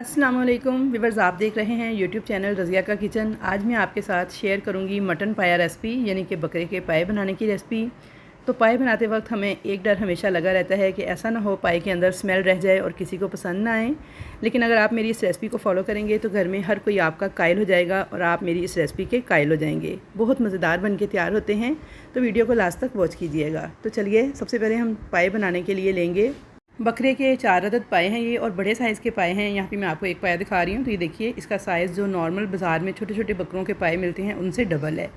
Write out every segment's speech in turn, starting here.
अस्सलाम वालेकुम व्यूअर्स, आप देख रहे हैं यूट्यूब चैनल रज़िया का किचन। आज मैं आपके साथ शेयर करूंगी मटन पाया रेसिपी, यानी कि बकरे के पाए बनाने की रेसिपी। तो पाए बनाते वक्त हमें एक डर हमेशा लगा रहता है कि ऐसा ना हो पाए के अंदर स्मेल रह जाए और किसी को पसंद ना आए। लेकिन अगर आप मेरी इस रेसिपी को फॉलो करेंगे तो घर में हर कोई आपका कायल हो जाएगा और आप मेरी इस रेसिपी के कायल हो जाएंगे। बहुत मज़ेदार बन के तैयार होते हैं, तो वीडियो को लास्ट तक वॉच कीजिएगा। तो चलिए, सबसे पहले हम पाए बनाने के लिए लेंगे बकरे के 4 अदद पाए हैं ये, और बड़े साइज़ के पाए हैं। यहाँ पे मैं आपको एक पाया दिखा रही हूँ। तो ये देखिए, इसका साइज़ जो नॉर्मल बाज़ार में छोटे छोटे बकरों के पाए मिलते हैं उनसे डबल है।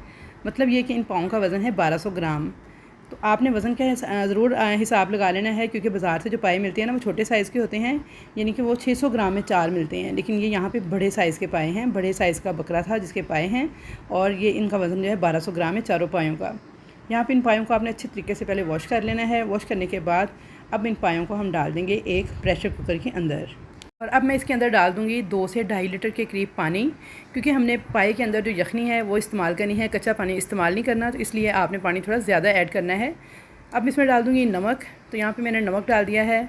मतलब ये कि इन पाँव का वज़न है 1200 ग्राम। तो आपने वज़न का ज़रूर हिसाब लगा लेना है, क्योंकि बाज़ार से जो पाए मिलते हैं ना वो छोटे साइज़ के होते हैं, यानी कि वो 600 ग्राम में 4 मिलते हैं। लेकिन ये यहाँ पे बड़े साइज़ के पाए हैं, बड़े साइज़ का बकरा था जिसके पाए हैं, और ये इनका वज़न जो है 1200 ग्राम है चारों पायों का। यहाँ पे इन पायों को आपने अच्छे तरीके से पहले वॉश कर लेना है। वॉश करने के बाद अब इन पायों को हम डाल देंगे एक प्रेशर कुकर के अंदर, और अब मैं इसके अंदर डाल दूँगी 2 से 2.5 लीटर के करीब पानी, क्योंकि हमने पाए के अंदर जो यखनी है वो इस्तेमाल करनी है, कच्चा पानी इस्तेमाल नहीं करना, तो इसलिए आपने पानी थोड़ा ज़्यादा ऐड करना है। अब इसमें डाल दूँगी नमक। तो यहाँ पे मैंने नमक डाल दिया है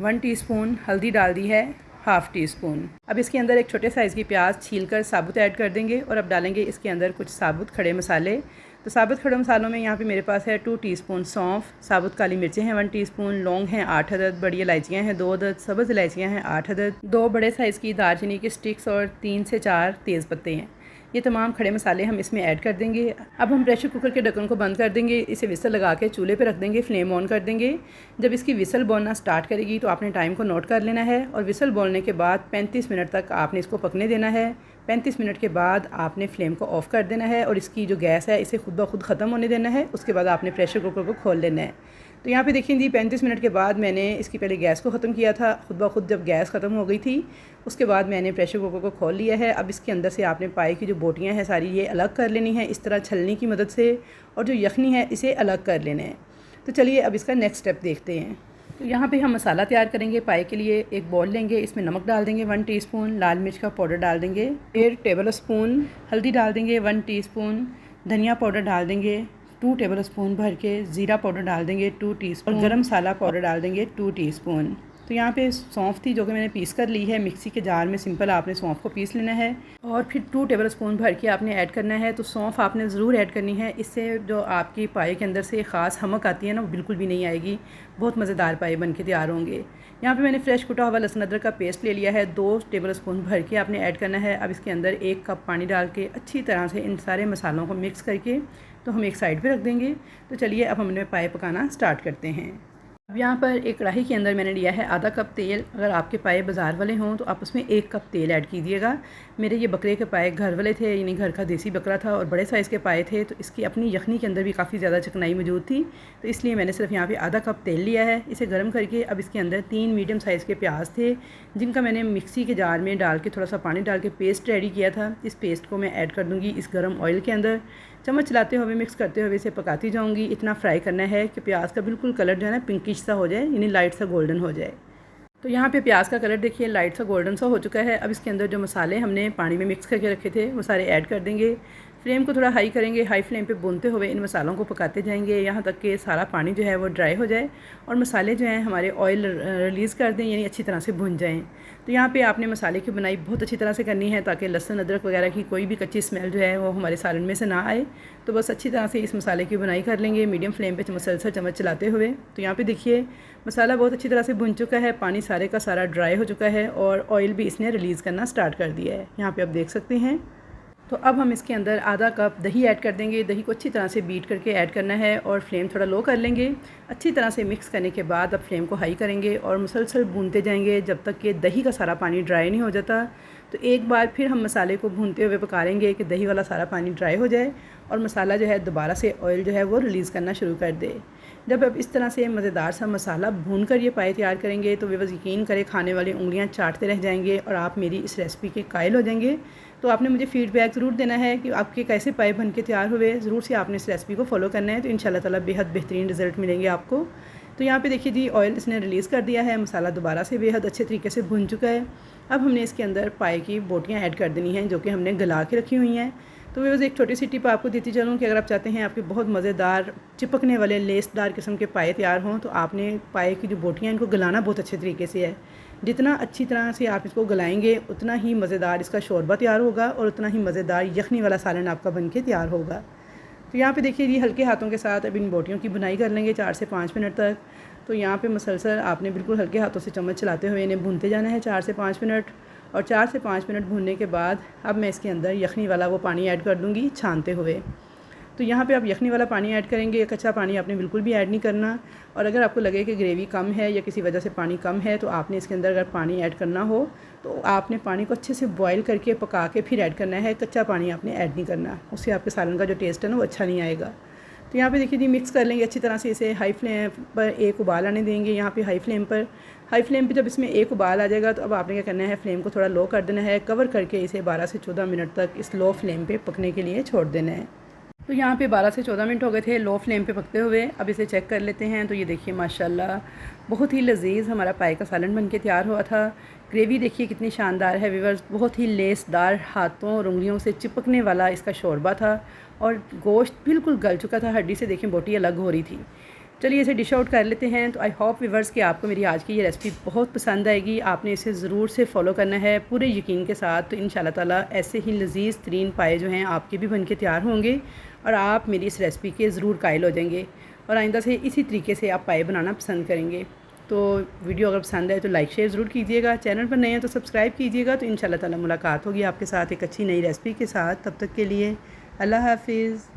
1 टीस्पून, हल्दी डाल दी है ½ टीस्पून। अब इसके अंदर एक छोटे साइज़ की प्याज छीलकर साबुत ऐड कर देंगे, और अब डालेंगे इसके अंदर कुछ साबुत खड़े मसाले। तो साबुत खड़े मसालों में यहाँ पे मेरे पास है 2 टीस्पून सौंफ, साबुत काली मिर्चें हैं 1 टीस्पून, लौंग हैं 8 अदद, बड़ी इलायचियाँ हैं 2 अदद, सब्ज़ इलायचियाँ हैं 8 अदद, 2 बड़े साइज़ की दालचीनी की स्टिक्स और 3 से 4 तेज़ पत्ते हैं। ये तमाम खड़े मसाले हम इसमें ऐड कर देंगे। अब हम प्रेशर कुकर के ढक्कन को बंद कर देंगे, इसे विसल लगा के चूल्हे पे रख देंगे, फ्लेम ऑन कर देंगे। जब इसकी विसल बोलना स्टार्ट करेगी तो आपने टाइम को नोट कर लेना है, और विसल बोलने के बाद 35 मिनट तक आपने इसको पकने देना है। 35 मिनट के बाद आपने फ्लेम को ऑफ़ कर देना है, और इसकी जो गैस है इसे खुद ब खुद ख़त्म होने देना है। उसके बाद आपने प्रेशर कुकर को खोल लेना है। तो यहाँ पे देखिए जी, 35 मिनट के बाद मैंने इसकी पहले गैस को ख़त्म किया था। खुद ब खुद जब गैस ख़त्म हो गई थी उसके बाद मैंने प्रेशर कुकर को खोल लिया है। अब इसके अंदर से आपने पाए की जो बोटियाँ हैं सारी ये अलग कर लेनी है, इस तरह छलनी की मदद से, और जो यखनी है इसे अलग कर लेना है। तो चलिए अब इसका नेक्स्ट स्टेप देखते हैं। तो यहाँ पे हम मसाला तैयार करेंगे पाए के लिए। एक बॉल लेंगे, इसमें नमक डाल देंगे 1 टीस्पून, लाल मिर्च का पाउडर डाल देंगे 1 टेबल स्पून, हल्दी डाल देंगे 1 टीस्पून, धनिया पाउडर डाल देंगे 2 टेबल स्पून भर के, ज़ीरा पाउडर डाल देंगे 2 टीस्पून, और गरम मसाला पाउडर डाल देंगे 2 टीस्पून। तो यहाँ पे सौंफ थी जो कि मैंने पीस कर ली है मिक्सी के जार में। सिंपल आपने सौंफ को पीस लेना है, और फिर 2 टेबल स्पून भर के आपने ऐड करना है। तो सौंफ आपने ज़रूर ऐड करनी है, इससे जो आपकी पाए के अंदर से ख़ास हमक आती है ना वो बिल्कुल भी नहीं आएगी। बहुत मज़ेदार पाए बन के तैयार होंगे। यहाँ पे मैंने फ्रेश कुटा हुआ लहसुन अदरक का पेस्ट ले लिया है, 2 टेबल स्पून भर के आपने ऐड करना है। अब इसके अंदर 1 कप पानी डाल के अच्छी तरह से इन सारे मसालों को मिक्स करके तो हम एक साइड पे रख देंगे। तो चलिए अब हमने पाए पकाना स्टार्ट करते हैं। अब यहाँ पर एक कढ़ाई के अंदर मैंने लिया है आधा कप तेल। अगर आपके पाए बाज़ार वाले हों तो आप उसमें 1 कप तेल ऐड कीजिएगा। मेरे ये बकरे के पाए घर वाले थे, यानी घर का देसी बकरा था, और बड़े साइज़ के पाए थे, तो इसकी अपनी यखनी के अंदर भी काफ़ी ज़्यादा चिकनाई मौजूद थी, तो इसलिए मैंने सिर्फ यहाँ पे आधा कप तेल लिया है। इसे गर्म करके अब इसके अंदर 3 मीडियम साइज़ के प्याज थे, जिनका मैंने मिक्सी के जार में डाल के थोड़ा सा पानी डाल के पेस्ट रेडी किया था। इस पेस्ट को मैं ऐड कर दूँगी इस गर्म ऑयल के अंदर। चम्मच चलाते हुए मिक्स करते हुए इसे पकाती जाऊँगी। इतना फ्राई करना है कि प्याज का बिल्कुल कलर जो है ना पिंकिश सा हो जाए, यानी लाइट सा गोल्डन हो जाए। तो यहाँ पे प्याज का कलर देखिए लाइट सा गोल्डन सा हो चुका है। अब इसके अंदर जो मसाले हमने पानी में मिक्स करके रखे थे वो सारे ऐड कर देंगे। फ्लेम को थोड़ा हाई करेंगे, हाई फ्लेम पे भूनते हुए इन मसालों को पकाते जाएंगे यहाँ तक कि सारा पानी जो है वो ड्राई हो जाए और मसाले जो हैं हमारे ऑयल रिलीज़ कर दें, यानी अच्छी तरह से भुन जाएँ। तो यहाँ पे आपने मसाले की बुनाई बहुत अच्छी तरह से करनी है, ताकि लहसुन अदरक वगैरह की कोई भी कच्ची स्मेल जो है वो हमारे सालन में से ना आए। तो बस अच्छी तरह से इस मसाले की बुनाई कर लेंगे मीडियम फ्लेम पे मुसलसल चम्मच चलाते हुए। तो यहाँ पे देखिए मसाला बहुत अच्छी तरह से भुन चुका है, पानी सारे का सारा ड्राई हो चुका है, और ऑयल भी इसने रिलीज़ करना स्टार्ट कर दिया है। यहाँ पे आप देख सकते हैं। तो अब हम इसके अंदर आधा कप दही ऐड कर देंगे। दही को अच्छी तरह से बीट करके ऐड करना है, और फ्लेम थोड़ा लो कर लेंगे। अच्छी तरह से मिक्स करने के बाद अब फ्लेम को हाई करेंगे और मुसलसल भूनते जाएंगे जब तक कि दही का सारा पानी ड्राई नहीं हो जाता। तो एक बार फिर हम मसाले को भूनते हुए पका लेंगे कि दही वाला सारा पानी ड्राई हो जाए और मसाला जो है दोबारा से ऑयल जो है वो रिलीज़ करना शुरू कर दे। जब अब इस तरह से मज़ेदार सा मसाला भूनकर ये पाए तैयार करेंगे तो वे बस यकीन करें खाने वाली उंगलियां चाटते रह जाएंगे और आप मेरी इस रेसिपी के कायल हो जाएंगे। तो आपने मुझे फ़ीडबैक ज़रूर देना है कि आपके कैसे पाए बन के तैयार हुए। ज़रूर से आपने इस रेसिपी को फॉलो करना है, तो इंशाल्लाह ताला बेहद बेहतरीन रिज़ल्ट मिलेंगे आपको। तो यहाँ पे देखिए जी ऑयल इसने रिलीज़ कर दिया है, मसाला दोबारा से बेहद अच्छे तरीके से भुन चुका है। अब हमने इसके अंदर पाए की बोटियाँ ऐड कर देनी हैं जो कि हमने गला के रखी हुई हैं। तो मैं बस एक छोटी सी टिप आपको देती चलूँ कि अगर आप चाहते हैं आपके बहुत मज़ेदार चिपकने वाले लेसदार किस्म के पाए तैयार हों, तो आपने पाए की जो बोटियाँ इनको गलाना बहुत अच्छे तरीके से है। जितना अच्छी तरह से आप इसको गलाएंगे उतना ही मज़ेदार इसका शोरबा तैयार होगा और उतना ही मज़ेदार यखनी वाला सालन आपका बनके तैयार होगा। तो यहाँ पे देखिए जी हल्के हाथों के साथ अब इन बोटियों की बुनाई कर लेंगे 4 से 5 मिनट तक। तो यहाँ पे मसलसल आपने बिल्कुल हल्के हाथों से चम्मच चलाते हुए इन्हें भूनते जाना है 4 से 5 मिनट। और 4 से 5 मिनट भूनने के बाद अब मैं इसके अंदर यखनी वाला वो पानी ऐड कर दूँगी छानते हुए। तो यहाँ पे आप यखनी वाला पानी ऐड करेंगे, कच्चा पानी आपने बिल्कुल भी ऐड नहीं करना। और अगर आपको लगे कि ग्रेवी कम है या किसी वजह से पानी कम है तो आपने इसके अंदर अगर पानी ऐड करना हो तो आपने पानी को अच्छे से बॉयल करके पका के फिर ऐड करना है, कच्चा पानी आपने ऐड नहीं करना, उससे आपके सालन का जो टेस्ट है ना वो अच्छा नहीं आएगा। तो यहाँ पे देखिए जी मिक्स कर लेंगे अच्छी तरह से, इसे हाई फ्लेम पर एक उबाल आने देंगे। यहाँ पे हाई फ्लेम पर जब इसमें एक उबाल आ जाएगा तो अब आपने क्या करना है, फ्लेम को थोड़ा लो कर देना है, कवर करके इसे 12 से 14 मिनट तक इस लो फ्लेम पे पकने के लिए छोड़ देना है। तो यहाँ पे 12 से 14 मिनट हो गए थे लो फ्लेम पे पकते हुए। अब इसे चेक कर लेते हैं। तो ये देखिए माशाल्लाह बहुत ही लजीज़ हमारा पाए का सालन बन के तैयार हुआ था। ग्रेवी देखिए कितनी शानदार है व्यूअर्स, बहुत ही लेसदार, हाथों और उंगलियों से चिपकने वाला इसका शोरबा था और गोश्त बिल्कुल गल चुका था, हड्डी से देखें बोटी अलग हो रही थी। चलिए इसे डिश आउट कर लेते हैं। तो आई होप व्यूअर्स कि आपको मेरी आज की ये रेसिपी बहुत पसंद आएगी। आपने इसे ज़रूर से फॉलो करना है पूरे यकीन के साथ। तो इंशाल्लाह ताला ऐसे ही लजीज़ तरीन पाए जो हैं आपके भी बन के तैयार होंगे और आप मेरी इस रेसिपी के ज़रूर कायल हो जाएंगे और आइंदा से इसी तरीके से आप पाए बनाना पसंद करेंगे। तो वीडियो अगर पसंद आए तो लाइक शेयर ज़रूर कीजिएगा, चैनल पर नए हैं तो सब्सक्राइब कीजिएगा। तो इंशाल्लाह ताला मुलाकात होगी आपके साथ एक अच्छी नई रेसिपी के साथ। तब तक के लिए अल्लाह हाफिज़।